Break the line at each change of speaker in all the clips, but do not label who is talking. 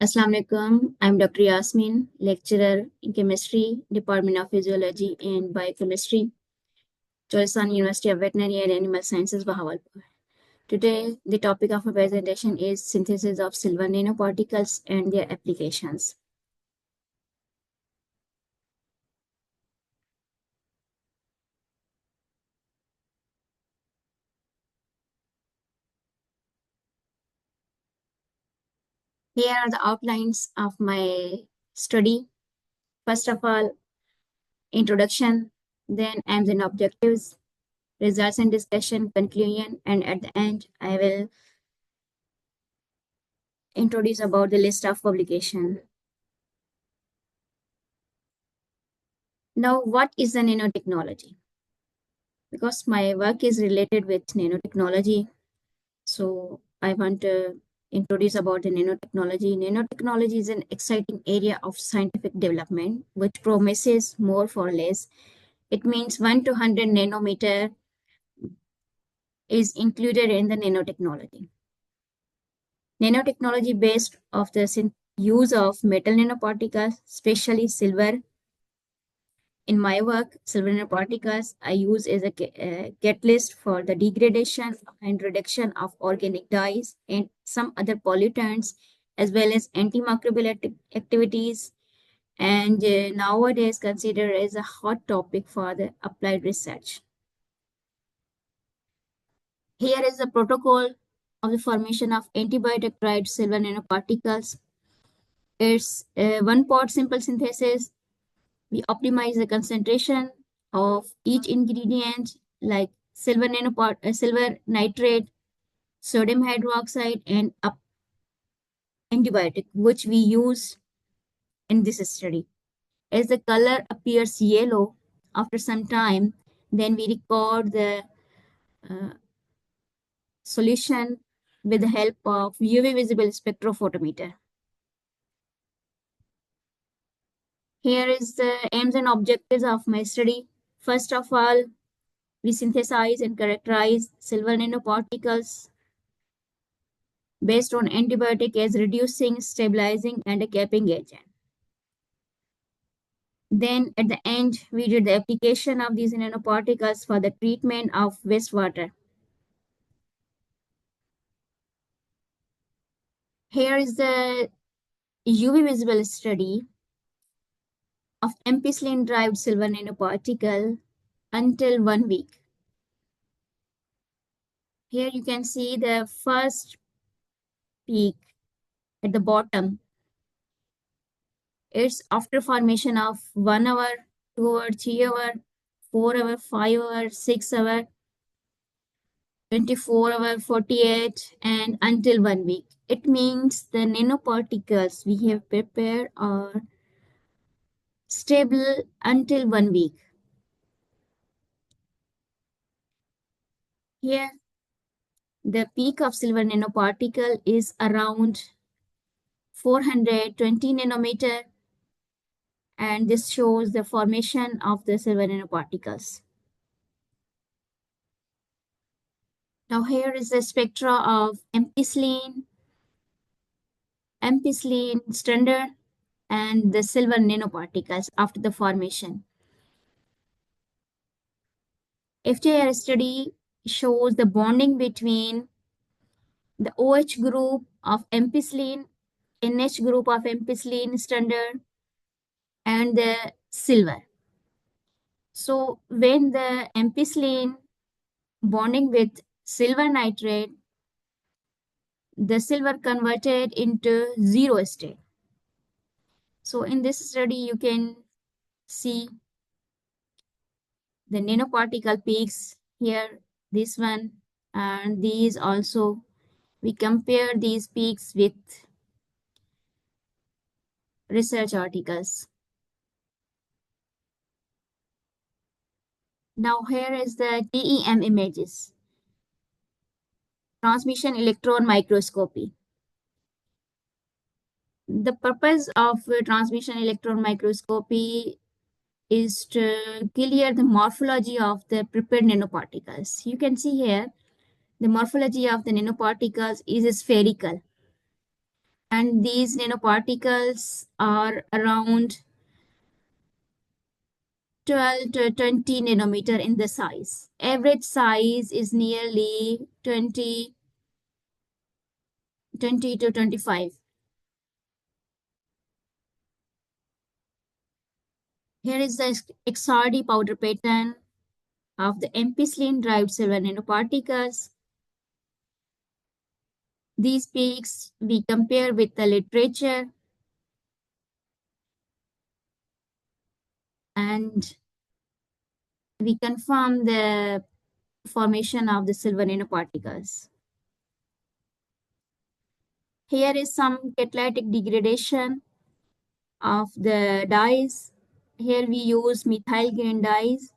Assalamu alaikum. I'm Dr. Yasmin, lecturer in chemistry, Department of Physiology and Biochemistry, Choisan University of Veterinary and Animal Sciences, Bahawalpur. Today, the topic of my presentation is synthesis of silver nanoparticles and their applications. Here are the outlines of my study. First of all, introduction, then aims and objectives, results and discussion, conclusion, and at the end, I will introduce about the list of publication. Now, what is the nanotechnology? Because my work is related with nanotechnology, so I want to introduce about the nanotechnology. Nanotechnology is an exciting area of scientific development which promises more for less. It means 1 to 100 nanometer is included in the nanotechnology. Nanotechnology based of the use of metal nanoparticles, especially silver. In my work, silver nanoparticles I use as a catalyst for the degradation and reduction of organic dyes and some other pollutants, as well as antimicrobial activities, and nowadays considered as a hot topic for the applied research. Here is the protocol of the formation of antibiotic-derived silver nanoparticles. It's a one-part simple synthesis. We optimize the concentration of each ingredient like silver nitrate, sodium hydroxide, and antibiotic, which we use in this study. As the color appears yellow after some time, then we record the uh, solution with the help of UV visible spectrophotometer. Here is the aims and objectives of my study. First of all, we synthesize and characterize silver nanoparticles based on antibiotic as reducing, stabilizing, and a capping agent. Then at the end, we did the application of these nanoparticles for the treatment of wastewater. Here is the UV visible study of ampicillin-derived silver nanoparticle until 1 week. Here you can see the first peak at the bottom. It's after formation of 1 hour, 2 hour, 3 hour, 4 hour, 5 hour, 6 hour, 24 hour, 48, and until 1 week. It means the nanoparticles we have prepared are stable until 1 week. Here, the peak of silver nanoparticle is around 420 nanometer, and this shows the formation of the silver nanoparticles. Now here is the spectra of ampicillin standard, and the silver nanoparticles after the formation. FTIR study shows the bonding between the OH group of ampicillin, NH group of ampicillin standard, and the silver. So when the ampicillin bonding with silver nitrate, the silver converted into zero state. So in this study, you can see the nanoparticle peaks here, this one, and these also. We compare these peaks with research articles. Now here is the TEM images, transmission electron microscopy. The purpose of transmission electron microscopy is to clear the morphology of the prepared nanoparticles. You can see here the morphology of the nanoparticles is spherical. And these nanoparticles are around 12 to 20 nanometer in the size. Average size is nearly 20 to 25. Here is the XRD powder pattern of the ampicillin-derived silver nanoparticles. These peaks we compare with the literature, and we confirm the formation of the silver nanoparticles. Here is some catalytic degradation of the dyes. Here we use methyl green dyes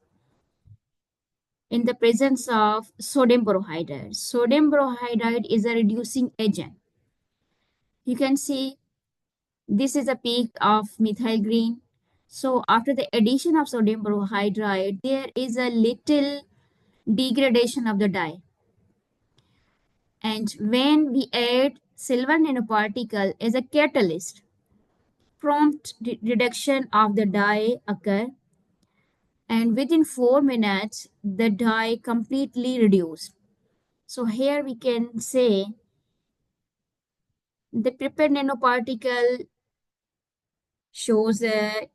in the presence of sodium borohydride. Sodium borohydride is a reducing agent. You can see this is a peak of methyl green. So after the addition of sodium borohydride, there is a little degradation of the dye. And when we add silver nanoparticle as a catalyst, prompt reduction of the dye occur, and within 4 minutes the dye completely reduced. So here we can say the prepared nanoparticle shows a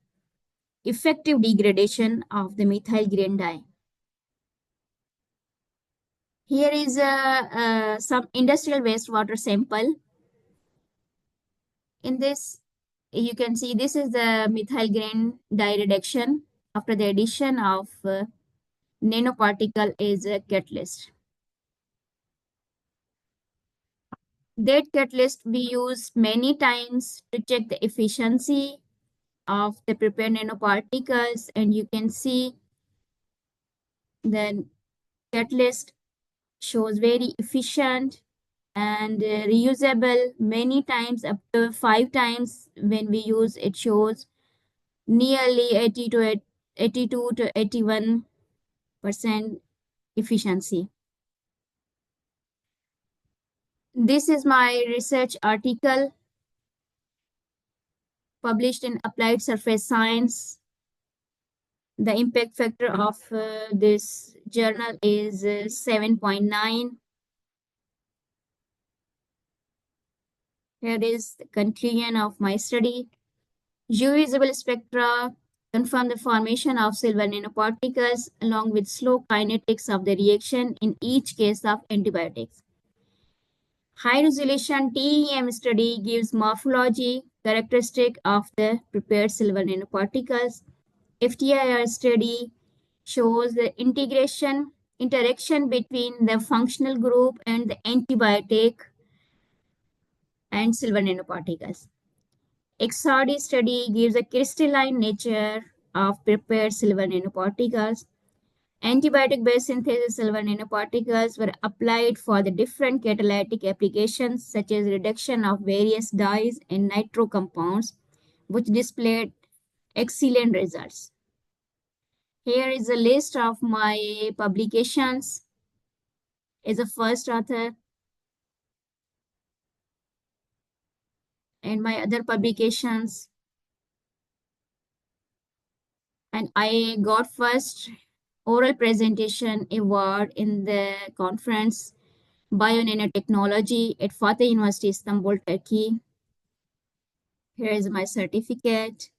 effective degradation of the methyl green dye. Here is some industrial wastewater sample. In this, you can see this is the methyl green dye reduction after the addition of nanoparticle as a catalyst. That catalyst we use many times to check the efficiency of the prepared nanoparticles, and you can see the catalyst shows very efficient and reusable many times, up to 5 times. When we use it, shows nearly 82 to 81% efficiency. This is my research article published in Applied Surface Science. The impact factor of this journal is 7.9. Here is the conclusion of my study. UV visible spectra confirm the formation of silver nanoparticles along with slow kinetics of the reaction in each case of antibiotics. High resolution TEM study gives morphology characteristic of the prepared silver nanoparticles. FTIR study shows the interaction between the functional group and the antibiotic and silver nanoparticles. XRD study gives a crystalline nature of prepared silver nanoparticles. Antibiotic-based synthesis silver nanoparticles were applied for the different catalytic applications such as reduction of various dyes and nitro compounds, which displayed excellent results. Here is a list of my publications as a first author and my other publications. And I got first oral presentation award in the conference Bio-Nanotechnology at Fateh University, Istanbul, Turkey. Here is my certificate,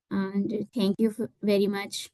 and thank you very much.